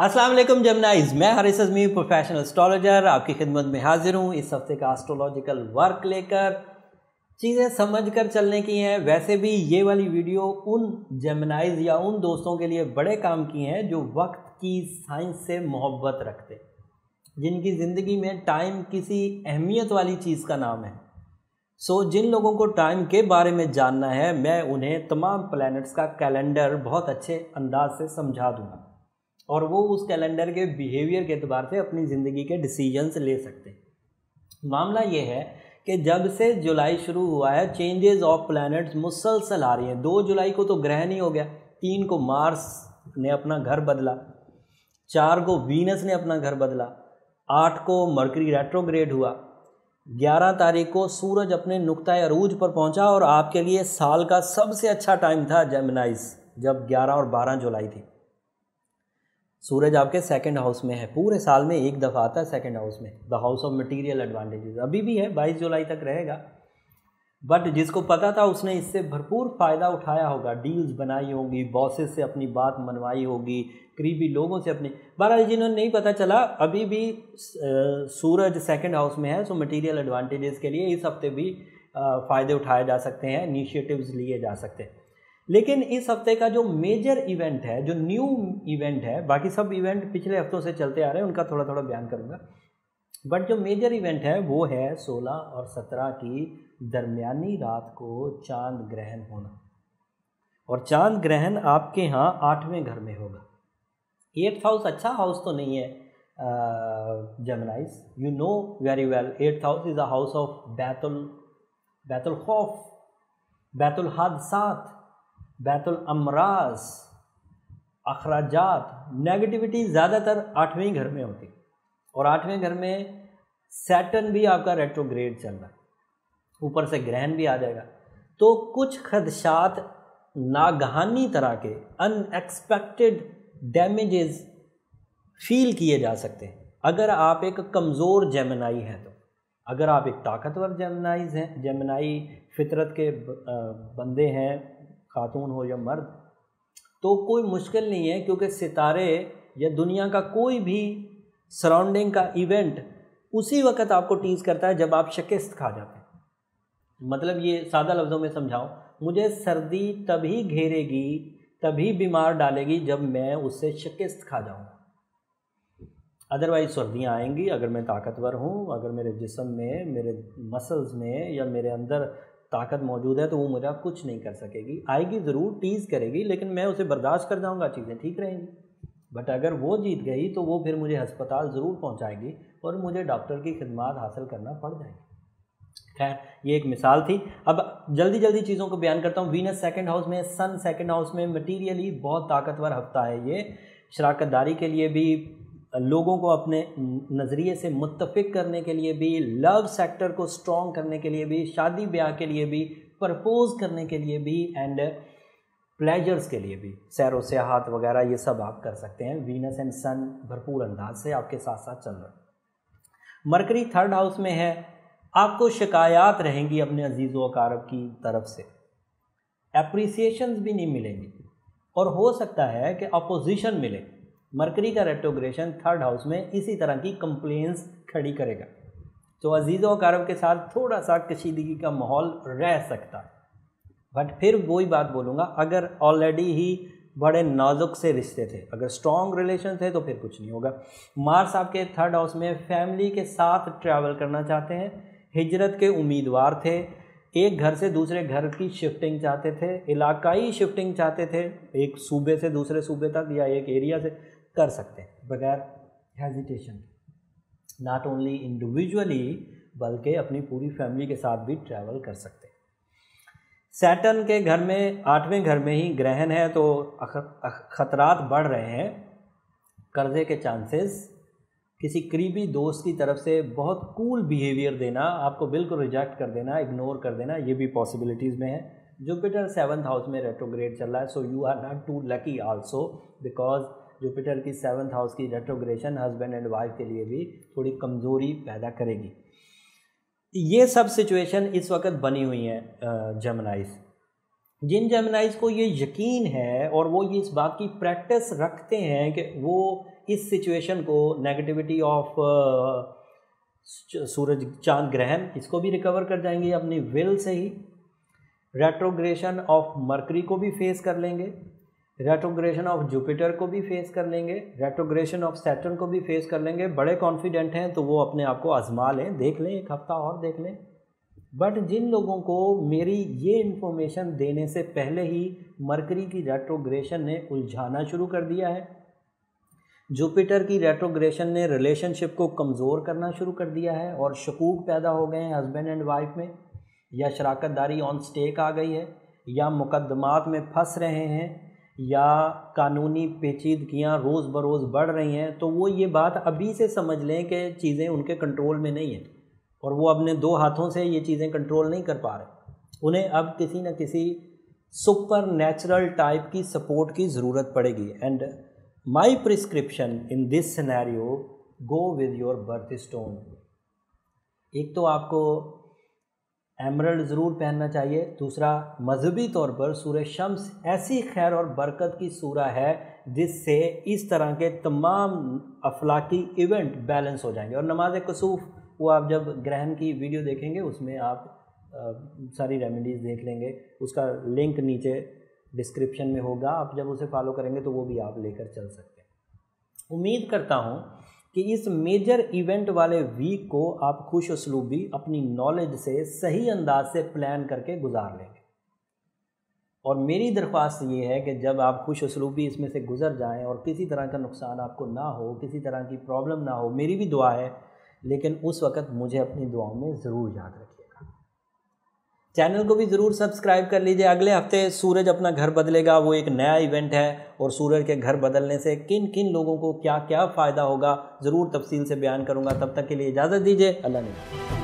अस्सलाम वालेकुम जमनाइज, मैं हारिस अज़मी प्रोफेशनल एस्ट्रोलॉजर आपकी खिदमत में हाजिर हूँ इस हफ्ते का एस्ट्रोलॉजिकल वर्क लेकर। चीज़ें समझ कर चलने की हैं। वैसे भी ये वाली वीडियो उन जमनाइज या उन दोस्तों के लिए बड़े काम की हैं जो वक्त की साइंस से मोहब्बत रखते, जिनकी ज़िंदगी में टाइम किसी अहमियत वाली चीज़ का नाम है। जिन लोगों को टाइम के बारे में जानना है, मैं उन्हें तमाम प्लैनेट्स का कैलेंडर बहुत अच्छे अंदाज से समझा दूँगा और वो उस कैलेंडर के बिहेवियर के एतबार से अपनी ज़िंदगी के डिसीजंस ले सकते हैं। मामला ये है कि जब से जुलाई शुरू हुआ है, चेंजेस ऑफ प्लैनेट्स मुसलसल आ रही हैं। 2 जुलाई को तो ग्रहण ही हो गया, 3 को मार्स ने अपना घर बदला, 4 को वीनस ने अपना घर बदला, 8 को मरकरी रेट्रोग्रेड हुआ, 11 तारीख को सूरज अपने नुक्ता अरूज पर पहुंचा। और आपके लिए साल का सबसे अच्छा टाइम था जेमिनाइज, जब 11 और 12 जुलाई थी। सूरज आपके सेकंड हाउस में है, पूरे साल में एक दफ़ा आता है सेकंड हाउस में, the house of material advantages. अभी भी है, 22 जुलाई तक रहेगा। बट जिसको पता था उसने इससे भरपूर फ़ायदा उठाया होगा, डील्स बनाई होंगी, बॉसेस से अपनी बात मनवाई होगी, करीबी लोगों से अपनी। बहरहाल जिन्होंने नहीं पता चला, अभी भी सूरज सेकंड हाउस में है, सो मटेरियल एडवांटेजेस के लिए इस हफ्ते भी फ़ायदे उठाए जा सकते हैं, इनिशिएटिव्स लिए जा सकते हैं। लेकिन इस हफ्ते का जो मेजर इवेंट है, जो न्यू इवेंट है, बाकी सब इवेंट पिछले हफ्तों से चलते आ रहे हैं, उनका थोड़ा थोड़ा बयान करूंगा। बट जो मेजर इवेंट है वो है 16 और 17 की दरमियानी रात को चांद ग्रहण होना। और चांद ग्रहण आपके यहाँ 8वें घर में होगा। 8th हाउस अच्छा हाउस तो नहीं है जेमिनाइज, you know very well. 8th house is a house of Betul खौफ, बैतुल हादसात, बैतुल अमराज, अखराजात। नेगेटिविटी ज़्यादातर 8वें घर में होती, और 8वें घर में सैटर्न भी आपका रेट्रोग्रेड चल रहा है, ऊपर से ग्रहण भी आ जाएगा। तो कुछ खदशात, नागहानी तरह के अनएक्सपेक्टेड डैमेजेस फील किए जा सकते हैं अगर आप एक कमज़ोर जेमिनाई हैं। तो अगर आप एक ताकतवर जेमिनाइज हैं, जेमिनाई फितरत के बंदे हैं, खातून हो या मर्द, तो कोई मुश्किल नहीं है, क्योंकि सितारे या दुनिया का कोई भी सराउंडिंग का इवेंट उसी वक्त आपको टीज़ करता है जब आप शिकस्त खा जाते हैं। मतलब ये सादा लफ्ज़ों में समझाऊं, मुझे सर्दी तभी घेरेगी, तभी बीमार डालेगी जब मैं उससे शिकस्त खा जाऊँगा। अदरवाइज सर्दियाँ आएंगी अगर मैं ताकतवर हूँ, अगर मेरे जिस्म में, मेरे मसल्स में या मेरे अंदर ताकत मौजूद है, तो वो मुझे कुछ नहीं कर सकेगी। आएगी ज़रूर, टीज़ करेगी, लेकिन मैं उसे बर्दाश्त कर जाऊँगा, चीज़ें ठीक रहेंगी। बट अगर वो जीत गई तो वो फिर मुझे अस्पताल ज़रूर पहुँचाएगी और मुझे डॉक्टर की खिदमत हासिल करना पड़ जाएगी। खैर, ये एक मिसाल थी। अब जल्दी जल्दी चीज़ों को बयान करता हूँ। वीनस सेकंड हाउस में, सन सेकंड हाउस में, मटीरियली बहुत ताकतवर हफ्ता है ये। शराकतदारी के लिए भी, लोगों को अपने नज़रिए से मुत्तफिक करने के लिए भी, लव सेक्टर को स्ट्रॉन्ग करने के लिए भी, शादी ब्याह के लिए भी, प्रपोज करने के लिए भी, एंड प्लेजर्स के लिए भी, सैर व सियाहत वगैरह, ये सब आप कर सकते हैं। वीनस एंड सन भरपूर अंदाज से आपके साथ साथ चल रहा है। मरकरी थर्ड हाउस में है, आपको शिकायत रहेंगी अपने अजीज़ व अकारब की तरफ से, एप्रिसिएशंस भी नहीं मिलेंगी, और हो सकता है कि अपोजिशन मिले। मरकरी का रेट्रोग्रेशन थर्ड हाउस में इसी तरह की कंप्लेंट्स खड़ी करेगा, तो अजीज़ व अकारब के साथ थोड़ा सा कशीदगी का माहौल रह सकता है। बट फिर वही बात बोलूँगा, अगर ऑलरेडी ही बड़े नाजुक से रिश्ते थे, अगर स्ट्रॉन्ग रिलेशन थे, तो फिर कुछ नहीं होगा। मार्स आपके थर्ड हाउस में, फैमिली के साथ ट्रैवल करना चाहते हैं, हिजरत के उम्मीदवार थे, एक घर से दूसरे घर की शिफ्टिंग चाहते थे, इलाकाई शिफ्टिंग चाहते थे, एक सूबे से दूसरे सूबे तक या एक एरिया से, कर सकते हैं बगैर हेजिटेशन। नॉट ओनली इंडिविजुअली बल्कि अपनी पूरी फैमिली के साथ भी ट्रैवल कर सकते हैं। सैटर्न के घर में, 8वें घर में ही ग्रहण है, तो ख़तरात बढ़ रहे हैं। कर्ज़े के चांसेस, किसी करीबी दोस्त की तरफ से बहुत कूल बिहेवियर देना, आपको बिल्कुल रिजेक्ट कर देना, इग्नोर कर देना, ये भी पॉसिबिलिटीज़ में है। जुपिटर 7th हाउस में रेट्रोग्रेड चल रहा है, so you are not too lucky also, because Jupiter की 7th हाउस की रेट्रोग्रेशन हस्बैंड एंड वाइफ के लिए भी थोड़ी कमज़ोरी पैदा करेगी। ये सब सिचुएशन इस वक्त बनी हुई हैं जेमिनाइज। जिन जेमिनाइज को ये यकीन है और वो ये इस बात की प्रैक्टिस रखते हैं कि वो इस सिचुएशन को, नेगेटिविटी ऑफ सूरज चांद ग्रहण, इसको भी रिकवर कर जाएंगे अपनी will say he. Retrogression of mercury को भी फेस कर लेंगे, रेट्रोग्रेशन ऑफ जुपिटर को भी फेस कर लेंगे, रेट्रोग्रेशन ऑफ सैटर्न को भी फेस कर लेंगे। बड़े कॉन्फिडेंट हैं तो वो अपने आप को आजमा लें, देख लें, एक हफ्ता और देख लें। बट जिन लोगों को मेरी ये इन्फॉर्मेशन देने से पहले ही मरकरी की रेट्रोग्रेशन ने उलझाना शुरू कर दिया है, जुपिटर की रेट्रोग्रेशन ने रिलेशनशिप को कमज़ोर करना शुरू कर दिया है और शकूक पैदा हो गए हैं हस्बैंड एंड वाइफ में, या शराकतदारी ऑन स्टेक आ गई है, या मुकदमात में फंस रहे हैं, या कानूनी पेचीदगियाँ रोज़ बरोज़ बढ़ रही हैं, तो वो ये बात अभी से समझ लें कि चीज़ें उनके कंट्रोल में नहीं हैं और वो अपने दो हाथों से ये चीज़ें कंट्रोल नहीं कर पा रहे। उन्हें अब किसी न किसी सुपर नेचुरल टाइप की सपोर्ट की ज़रूरत पड़ेगी। And my prescription in this scenario, go with your birth stone. एक तो आपको एमरल्ड ज़रूर पहनना चाहिए, दूसरा मजहबी तौर पर सूरज शम्स ऐसी खैर और बरकत की सूरह है जिससे इस तरह के तमाम अफलाकी इवेंट बैलेंस हो जाएंगे। और नमाज कसूफ़, वो आप जब ग्रहण की वीडियो देखेंगे उसमें आप सारी रेमेडीज़ देख लेंगे, उसका लिंक नीचे डिस्क्रिप्शन में होगा, आप जब उसे फॉलो करेंगे तो वो भी आप लेकर चल सकते हैं। उम्मीद करता हूँ कि इस मेजर इवेंट वाले वीक को आप खुश उसलूबी अपनी नॉलेज से सही अंदाज से प्लान करके गुजार लेंगे। और मेरी दरख्वास्त ये है कि जब आप खुश उसलूबी इसमें से गुजर जाएं और किसी तरह का नुकसान आपको ना हो, किसी तरह की प्रॉब्लम ना हो, मेरी भी दुआ है, लेकिन उस वक़्त मुझे अपनी दुआओं में ज़रूर याद रखिएगा। चैनल को भी ज़रूर सब्सक्राइब कर लीजिए। अगले हफ्ते सूरज अपना घर बदलेगा, वो एक नया इवेंट है और सूरज के घर बदलने से किन किन लोगों को क्या क्या फ़ायदा होगा ज़रूर तफसील से बयान करूँगा। तब तक के लिए इजाज़त दीजिए। अल्लाह ने।